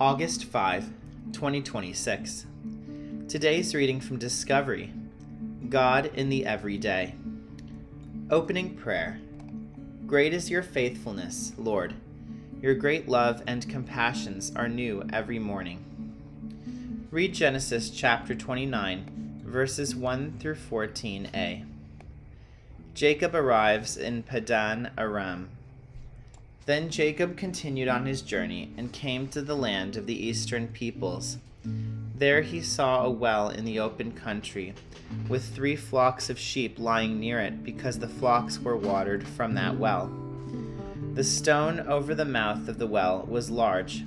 August 5, 2026. Today's reading from Discovery, God in the Everyday. Opening prayer. Great is your faithfulness, Lord. Your great love and compassions are new every morning. Read Genesis chapter 29, verses 1 through 14a. Jacob arrives in Padan Aram. Then Jacob continued on his journey and came to the land of the eastern peoples. There he saw a well in the open country, with 3 flocks of sheep lying near it because the flocks were watered from that well. The stone over the mouth of the well was large.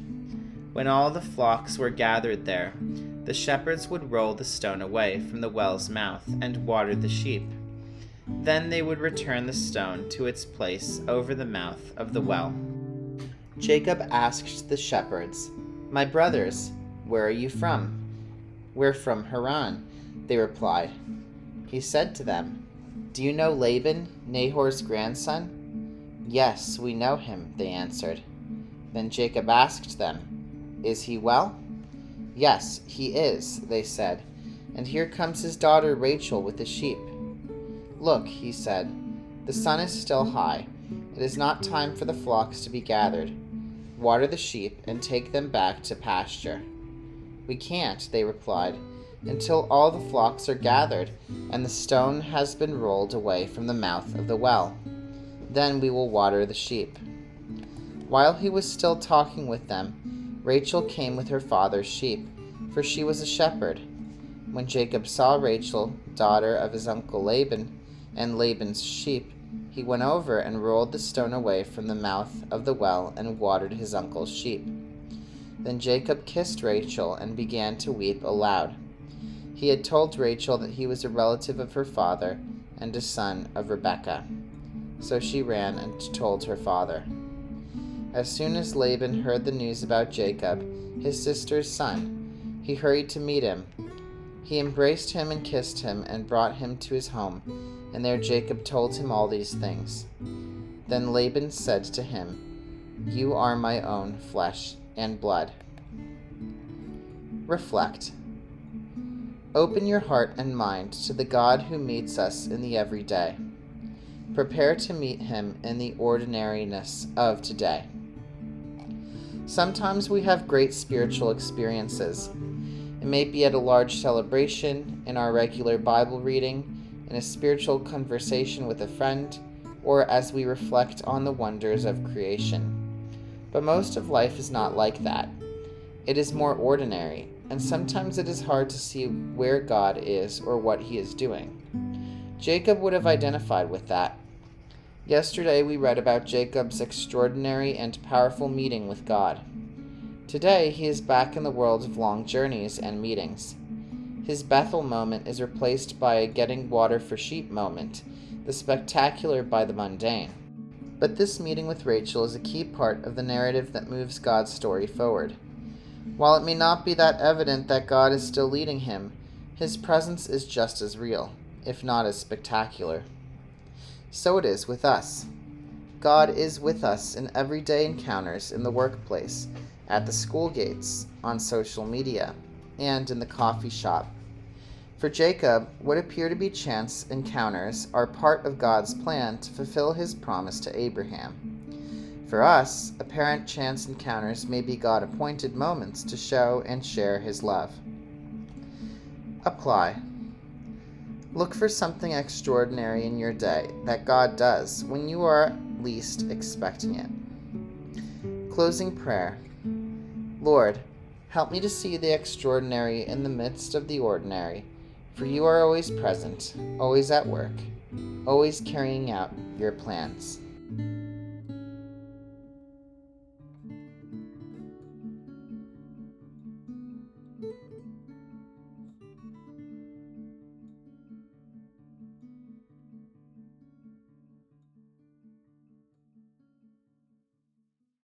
When all the flocks were gathered there, the shepherds would roll the stone away from the well's mouth and water the sheep. Then they would return the stone to its place over the mouth of the well. Jacob asked the shepherds, "My brothers, where are you from?" "We're from Haran," they replied. He said to them, "Do you know Laban, Nahor's grandson?" "Yes, we know him," they answered. Then Jacob asked them, "Is he well?" "Yes, he is," they said, "and here comes his daughter Rachel with the sheep." "Look," he said, "the sun is still high. It is not time for the flocks to be gathered. Water the sheep and take them back to pasture." "We can't," they replied, "until all the flocks are gathered and the stone has been rolled away from the mouth of the well. Then we will water the sheep." While he was still talking with them, Rachel came with her father's sheep, for she was a shepherd. When Jacob saw Rachel, daughter of his uncle Laban, and Laban's sheep, he went over and rolled the stone away from the mouth of the well and watered his uncle's sheep. Then Jacob kissed Rachel and began to weep aloud. He had told Rachel that he was a relative of her father and a son of Rebekah. So she ran and told her father. As soon as Laban heard the news about Jacob, his sister's son, he hurried to meet him. He embraced him and kissed him and brought him to his home, and there Jacob told him all these things. Then Laban said to him, "You are my own flesh and blood." Reflect. Open your heart and mind to the God who meets us in the everyday. Prepare to meet him in the ordinariness of today. Sometimes we have great spiritual experiences. It may be at a large celebration, in our regular Bible reading, in a spiritual conversation with a friend, or as we reflect on the wonders of creation. But most of life is not like that. It is more ordinary, and sometimes it is hard to see where God is or what he is doing. Jacob would have identified with that. Yesterday we read about Jacob's extraordinary and powerful meeting with God. Today he is back in the world of long journeys and meetings. His Bethel moment is replaced by a getting water for sheep moment, the spectacular by the mundane. But this meeting with Rachel is a key part of the narrative that moves God's story forward. While it may not be that evident that God is still leading him, his presence is just as real, if not as spectacular. So it is with us. God is with us in everyday encounters in the workplace, at the school gates, on social media, and in the coffee shop. For Jacob, what appear to be chance encounters are part of God's plan to fulfill his promise to Abraham. For us, apparent chance encounters may be God-appointed moments to show and share his love. Apply. Look for something extraordinary in your day that God does when you are least expecting it. Closing prayer. Lord, help me to see the extraordinary in the midst of the ordinary, for you are always present, always at work, always carrying out your plans.